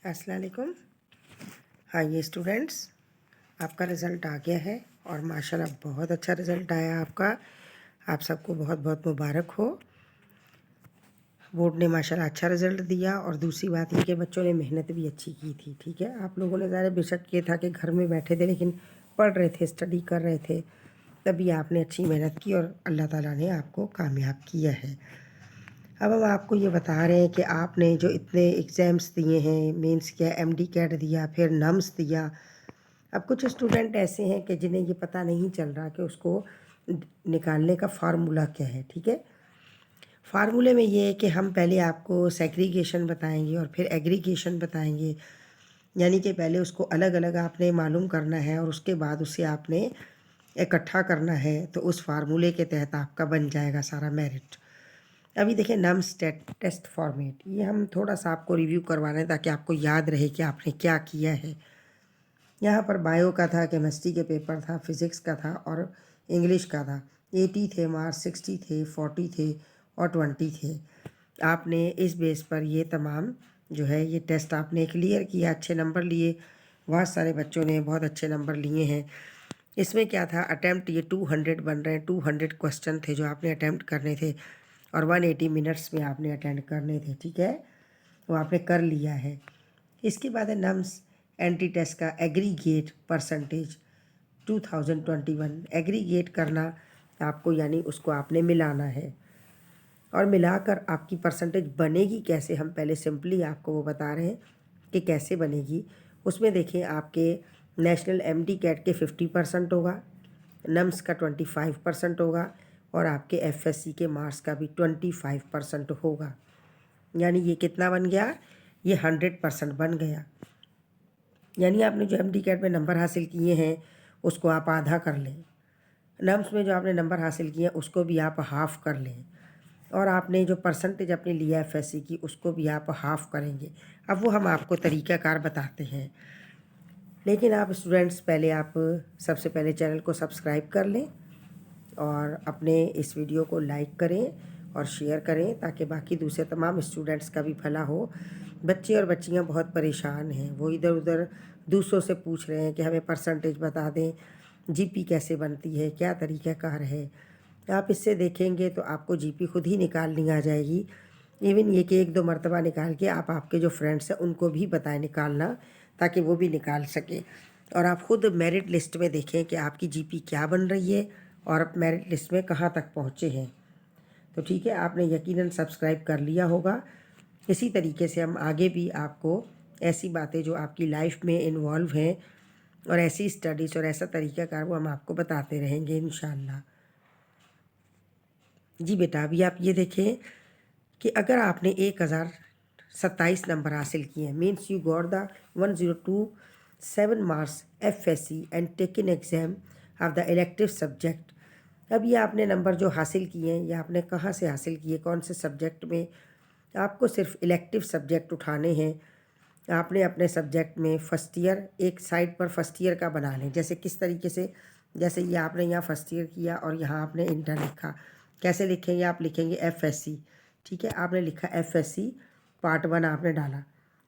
अस्सलाम वालेकुम। हाँ ये स्टूडेंट्स, आपका रिज़ल्ट आ गया है और माशाल्लाह बहुत अच्छा रिज़ल्ट आया आपका। आप सबको बहुत बहुत मुबारक हो। बोर्ड ने माशाल्लाह अच्छा रिज़ल्ट दिया और दूसरी बात ये कि बच्चों ने मेहनत भी अच्छी की थी। ठीक है, आप लोगों ने ज़्यादा बेशक ये था कि घर में बैठे थे लेकिन पढ़ रहे थे, स्टडी कर रहे थे, तभी आपने अच्छी मेहनत की और अल्लाह ताला ने आपको कामयाब किया है। अब हम आपको ये बता रहे हैं कि आपने जो इतने एग्ज़ाम्स दिए हैं, मेंस किया, एमडी कैट दिया, फिर नम्स दिया। अब कुछ स्टूडेंट ऐसे हैं कि जिन्हें ये पता नहीं चल रहा कि उसको निकालने का फार्मूला क्या है। ठीक है, फार्मूले में ये है कि हम पहले आपको सेग्रीगेशन बताएंगे और फिर एग्रीगेशन बताएंगे, यानी कि पहले उसको अलग अलग आपने मालूम करना है और उसके बाद उसे आपने इकट्ठा करना है, तो उस फार्मूले के तहत आपका बन जाएगा सारा मेरिट। अभी देखिए नम्स टेस्ट फॉर्मेट, ये हम थोड़ा सा आपको रिव्यू करवा रहे हैं ताकि आपको याद रहे कि आपने क्या किया है। यहाँ पर बायो का था, केमिस्ट्री के पेपर था, फिज़िक्स का था और इंग्लिश का था। 80 थे मार्क्स, 60 थे, 40 थे और 20 थे। आपने इस बेस पर ये तमाम जो है ये टेस्ट आपने क्लियर किया, अच्छे नंबर लिए। बहुत सारे बच्चों ने बहुत अच्छे नंबर लिए हैं। इसमें क्या था, अटैम्प्ट ये 200 बन रहे हैं, 200 क्वेश्चन थे जो आपने अटैम्प्ट करने थे और 180 मिनट्स में आपने अटेंड करने थे। ठीक है, वो आपने कर लिया है। इसके बाद है नम्स एंटी टेस्ट का एग्रीगेट परसेंटेज 2021। एग्रीगेट करना आपको, यानी उसको आपने मिलाना है और मिलाकर आपकी परसेंटेज बनेगी कैसे, हम पहले सिंपली आपको वो बता रहे हैं कि कैसे बनेगी। उसमें देखिए आपके नेशनल एमडी कैट के 50% होगा, नम्स का 25% होगा और आपके एफएससी के मार्क्स का भी 25% होगा। यानी ये कितना बन गया, ये 100% बन गया। यानी आपने जो एमडी कैट में नंबर हासिल किए हैं उसको आप आधा कर लें, नम्स में जो आपने नंबर हासिल किए हैं उसको भी आप हाफ़ कर लें और आपने जो परसेंटेज अपने लिया एफएससी की उसको भी आप हाफ़ करेंगे। अब वो हम आपको तरीक़ाकार बताते हैं, लेकिन आप स्टूडेंट्स पहले आप सबसे पहले चैनल को सब्सक्राइब कर लें और अपने इस वीडियो को लाइक करें और शेयर करें ताकि बाकी दूसरे तमाम स्टूडेंट्स का भी भला हो। बच्चे और बच्चियां बहुत परेशान हैं, वो इधर उधर दूसरों से पूछ रहे हैं कि हमें परसेंटेज बता दें, जीपी कैसे बनती है, क्या तरीक़ाकार है। आप इससे देखेंगे तो आपको जीपी खुद ही निकालनी आ जाएगी। इवन ये कि एक दो मरतबा निकाल के आप आपके जो फ्रेंड्स हैं उनको भी बताएं निकालना, ताकि वो भी निकाल सकें। और आप ख़ुद मेरिट लिस्ट में देखें कि आपकी जीपी क्या बन रही है और आप मेरिट लिस्ट में कहाँ तक पहुँचे हैं। तो ठीक है, आपने यकीनन सब्सक्राइब कर लिया होगा। इसी तरीके से हम आगे भी आपको ऐसी बातें जो आपकी लाइफ में इन्वॉल्व हैं और ऐसी स्टडीज़ और ऐसा तरीक़ाकार वो हम आपको बताते रहेंगे इंशाल्लाह। जी बेटा, अभी आप ये देखें कि अगर आपने 1027 नंबर हासिल किए हैं, means you got the 1027 marks FSc and taken exam of the elective subject. अब ये आपने नंबर जो हासिल किए हैं ये आपने कहाँ से हासिल किए, कौन से सब्जेक्ट में। आपको सिर्फ इलेक्टिव सब्जेक्ट उठाने हैं। आपने अपने सब्जेक्ट में फ़र्स्ट ईयर एक साइड पर फ़र्स्ट ईयर का बना लें। जैसे किस तरीके से, जैसे ये आपने यहाँ फ़र्स्ट ईयर किया और यहाँ आपने इंटर लिखा। कैसे लिखेंगे, आप लिखेंगे एफएससी। ठीक है, आपने लिखा एफएससी पार्ट 1 आपने डाला।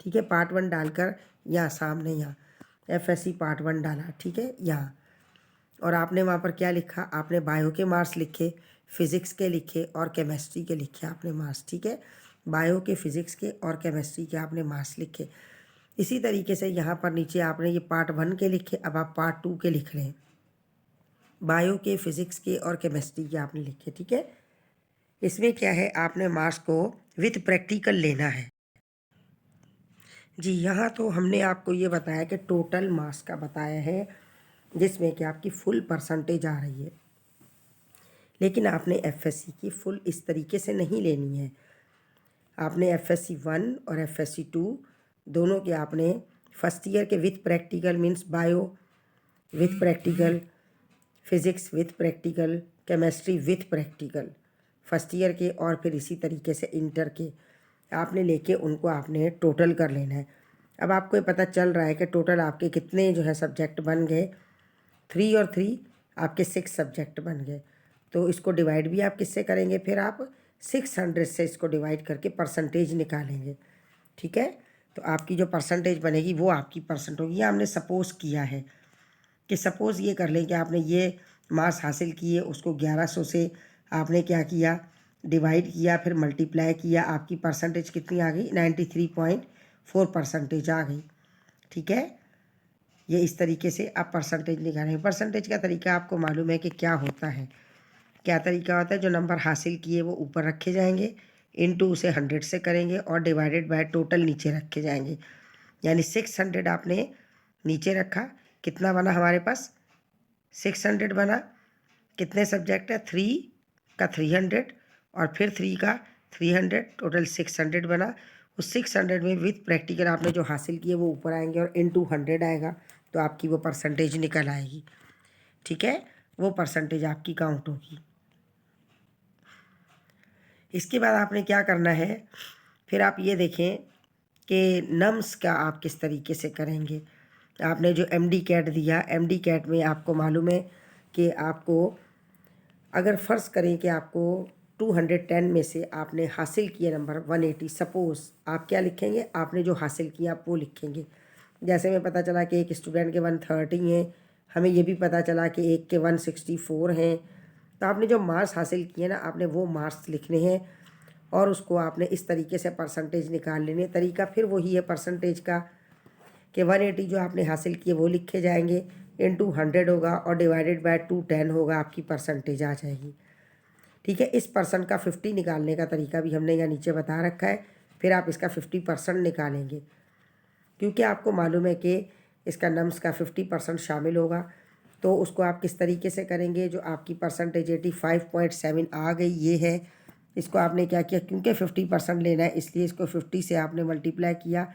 ठीक है, पार्ट 1 डालकर यहाँ सामने यहाँ एफएससी पार्ट 1 डाला। ठीक है, यहाँ और आपने वहाँ पर क्या लिखा, आपने बायो के मार्क्स लिखे, फ़िज़िक्स के लिखे और केमिस्ट्री के लिखे आपने मार्क्स। ठीक है, बायो के, फ़िज़िक्स के और केमिस्ट्री के आपने मार्क्स लिखे। इसी तरीके से यहाँ पर नीचे आपने ये पार्ट 1 के लिखे, अब आप पार्ट 2 के लिख रहे हैं। बायो के, फ़िज़िक्स के और केमिस्ट्री के आपने लिखे। ठीक है, इसमें क्या है, आपने मार्क्स को विथ प्रैक्टिकल लेना है। जी, यहाँ तो हमने आपको ये बताया कि टोटल मार्क्स का बताया है जिसमें कि आपकी फुल परसेंटेज आ रही है, लेकिन आपने एफएससी की फुल इस तरीके से नहीं लेनी है। आपने एफएससी 1 और एफएससी 2 दोनों के आपने फर्स्ट ईयर के with practical, means bio with practical, physics with practical, chemistry with practical first year के, और फिर इसी तरीके से इंटर के आपने लेके उनको आपने टोटल कर लेना है। अब आपको ये पता चल रहा है कि टोटल आपके कितने जो है सब्जेक्ट बन गए, 3 और 3 आपके 6 सब्जेक्ट बन गए। तो इसको डिवाइड भी आप किससे करेंगे, फिर आप 600 से इसको डिवाइड करके परसेंटेज निकालेंगे। ठीक है, तो आपकी जो परसेंटेज बनेगी वो आपकी परसेंट होगी। ये हमने सपोज़ किया है कि सपोज़ ये कर लें कि आपने ये मार्क्स हासिल किए, उसको 1100 से आपने क्या किया, डिवाइड किया, फिर मल्टीप्लाई किया, आपकी परसेंटेज कितनी आ गई, 93.4 परसेंटेज आ गई। ठीक है, ये इस तरीके से आप परसेंटेज निकालेंगे। परसेंटेज का तरीका आपको मालूम है कि क्या होता है, क्या तरीका होता है। जो नंबर हासिल किए वो ऊपर रखे जाएंगे, इनटू उसे 100 से करेंगे और डिवाइडेड बाय टोटल नीचे रखे जाएंगे। यानी 600 आपने नीचे रखा, कितना बना हमारे पास, 600 बना। कितने सब्जेक्ट है, 3 का 300 और फिर 3 का 300, टोटल 600 बना। उस 600 में विथ प्रैक्टिकल आपने जो हासिल किए वो ऊपर आएंगे और इनटू 100 आएगा, तो आपकी वो परसेंटेज निकल आएगी। ठीक है, वो परसेंटेज आपकी काउंट होगी। इसके बाद आपने क्या करना है, फिर आप ये देखें कि नम्स का आप किस तरीके से करेंगे। आपने जो MD कैट दिया, MD कैट में आपको मालूम है कि आपको अगर फ़र्ज़ करें कि आपको 210 में से आपने हासिल किया नंबर 180, सपोज़ आप क्या लिखेंगे, आपने जो हासिल किया आप वो लिखेंगे। जैसे में पता चला कि एक स्टूडेंट के 130 हैं, हमें ये भी पता चला कि एक के 164 हैं, तो आपने जो मार्क्स हासिल किए ना, आपने वो मार्क्स लिखने हैं और उसको आपने इस तरीके से परसेंटेज निकाल लेने। तरीका फिर वही है परसेंटेज का कि 180 जो आपने हासिल किए वो लिखे जाएंगे, इनटू 100 होगा और डिवाइडेड बाय 210 होगा, आपकी परसेंटेज आ जाएगी। ठीक है, इस परसेंट का 50 निकालने का तरीका भी हमने यहाँ नीचे बता रखा है। फिर आप इसका 50% निकालेंगे, क्योंकि आपको मालूम है कि इसका नम्स का 50% शामिल होगा। तो उसको आप किस तरीके से करेंगे, जो आपकी परसेंटेज 85.7 आ गई ये है, इसको आपने क्या किया, क्योंकि 50% लेना है इसलिए इसको 50 से आपने मल्टीप्लाई किया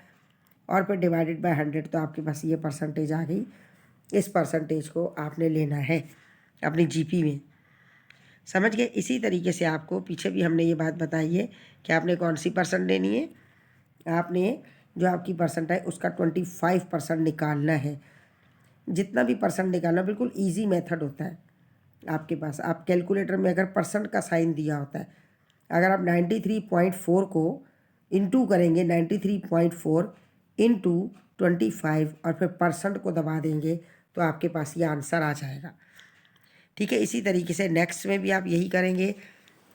और फिर डिवाइडेड बाय 100, तो आपके पास ये परसेंटेज आ गई। इस परसेंटेज को आपने लेना है अपनी GP में, समझ गए। इसी तरीके से आपको पीछे भी हमने ये बात बताई है कि आपने कौन सी परसेंट लेनी है, आपने जो आपकी परसेंट है उसका 25% निकालना है। जितना भी परसेंट निकालना बिल्कुल ईजी मेथड होता है आपके पास। आप कैलकुलेटर में अगर परसेंट का साइन दिया होता है, अगर आप 93.4 को इंटू करेंगे, 93.4 इंटू 25 और फिर परसेंट को दबा देंगे, तो आपके पास ये आंसर आ जाएगा। ठीक है, इसी तरीके से नेक्स्ट में भी आप यही करेंगे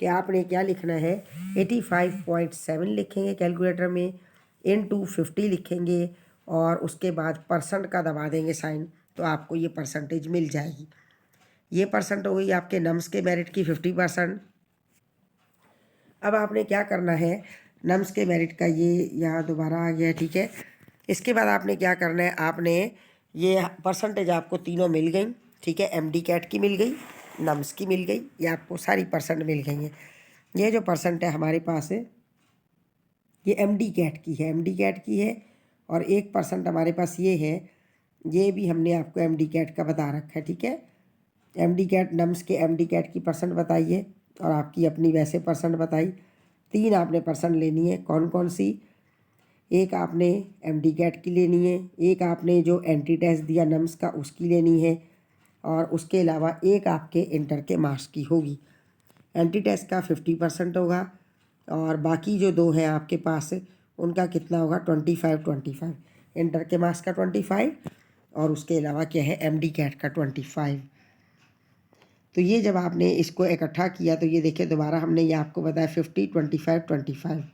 कि आपने क्या लिखना है, 85.7 लिखेंगे कैलकुलेटर में, इनटू 50 लिखेंगे और उसके बाद परसेंट का दबा देंगे साइन, तो आपको ये परसेंटेज मिल जाएगी। ये परसेंट हो गई आपके नम्स के मेरिट की 50%। अब आपने क्या करना है, नम्स के मेरिट का ये यहाँ दोबारा आ गया है। ठीक है, इसके बाद आपने क्या करना है, आपने ये परसेंटेज आपको तीनों मिल गई। ठीक है, MD कैट की मिल गई, नम्स की मिल गई, ये आपको सारी परसेंट मिल गई हैं। ये जो परसेंट है हमारे पास है ये MD कैट की है, MD कैट की है। और 1% हमारे पास ये है, ये भी हमने आपको MD कैट का बता रखा है। ठीक है, MD कैट नम्स के MD कैट की परसेंट बताइए और आपकी अपनी वैसे परसेंट बताई। 3 आपने परसेंट लेनी है, कौन कौन सी, एक आपने MD कैट की लेनी है, एक आपने जो एंट्री टेस्ट दिया नम्स का उसकी लेनी है, और उसके अलावा एक आपके इंटर के मार्क्स की होगी। एंट्री टेस्ट का 50% होगा और बाकी जो 2 हैं आपके पास उनका कितना होगा, 25। इंटर के मार्क्स का 25 और उसके अलावा क्या है, MD कैट का 25। तो ये जब आपने इसको इकट्ठा किया तो ये देखिए दोबारा हमने ये आपको बताया 50, 25, 25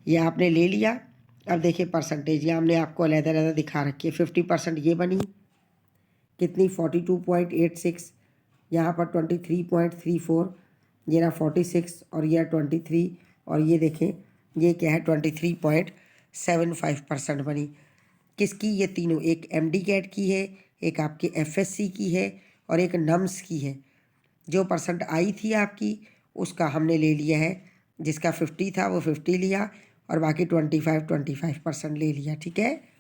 ये आपने ले लिया। अब देखिए परसेंटेज ये हमने आपको अलग-अलग दिखा रखी है। 50% ये बनी कितनी, 42.86, यहाँ पर 23.34, ये रहा 46 और ये 23 और ये देखें ये क्या है 23.75% बनी। किसकी, ये तीनों, एक MD कैट की है, एक आपकी FSC की है और एक नम्स की है। जो परसेंट आई थी आपकी उसका हमने ले लिया है, जिसका 50 था वो 50 लिया और बाकी 25% ले लिया। ठीक है,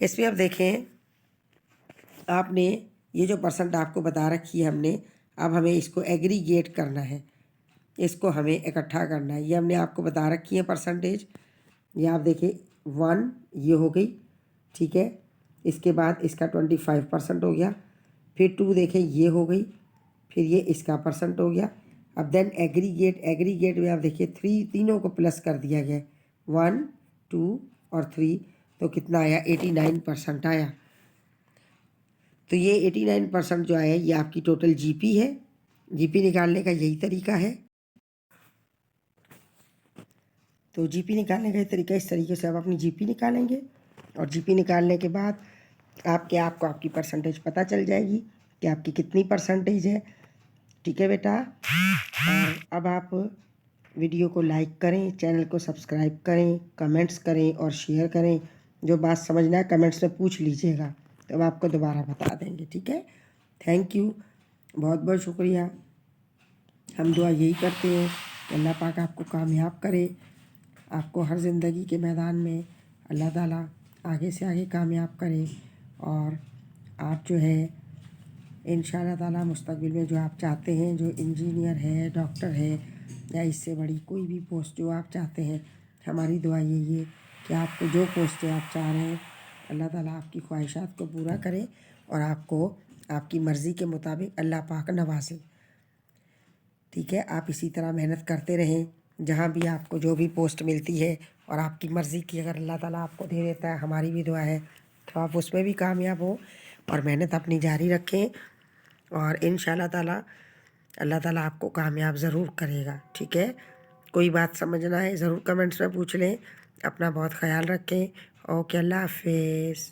इसमें अब देखें आपने ये जो परसेंट आपको बता रखी है हमने, अब हमें इसको एग्रीगेट करना है, इसको हमें इकट्ठा करना है। ये हमने आपको बता रखी है परसेंटेज, ये आप देखिए 1 ये हो गई। ठीक है, इसके बाद इसका 25% हो गया, फिर 2 देखें ये हो गई, फिर ये इसका परसेंट हो गया। अब देन एग्रीगेट में आप देखिए 3 तीनों को प्लस कर दिया गया, 1 2 और 3, तो कितना आया 89% आया। तो ये 89% जो आया ये आपकी टोटल जीपी है। जीपी निकालने का यही तरीका है। तो जीपी निकालने का तरीका इस तरीके से आप अपनी जीपी निकालेंगे और जीपी निकालने के बाद आपको आपकी परसेंटेज पता चल जाएगी कि आपकी कितनी परसेंटेज है। ठीक है बेटा, और अब आप वीडियो को लाइक करें, चैनल को सब्सक्राइब करें, कमेंट्स करें और शेयर करें। जो बात समझना है कमेंट्स में पूछ लीजिएगा, तो हम आपको दोबारा बता देंगे। ठीक है, थैंक यू, बहुत बहुत शुक्रिया। हम दुआ यही करते हैं कि अल्लाह पाक आपको कामयाब करे, आपको हर ज़िंदगी के मैदान में अल्लाह ताला आगे से आगे कामयाब करे, और आप जो है इंशाअल्लाह ताला मुस्तक़बिल में जो आप चाहते हैं, जो इंजीनियर है, डॉक्टर है, या इससे बड़ी कोई भी पोस्ट जो आप चाहते हैं, हमारी दुआ यही है कि आपको जो पोस्ट आप चाह रहे हैं अल्लाह ताला आपकी ख्वाहिशात को पूरा करे और आपको आपकी मर्ज़ी के मुताबिक अल्लाह पाक नवाजे। ठीक है, आप इसी तरह मेहनत करते रहें, जहाँ भी आपको जो भी पोस्ट मिलती है और आपकी मर्ज़ी की अगर अल्लाह ताला आपको दे देता है, हमारी भी दुआ है तो आप उसमें भी कामयाब हो और मेहनत अपनी जारी रखें, और इंशाअल्लाह ताला अल्लाह ताला आपको कामयाब ज़रूर करेगा। ठीक है, कोई बात समझना है ज़रूर कमेंट्स में पूछ लें। अपना बहुत ख्याल रखें। ओके, अल्लाह हाफिज़।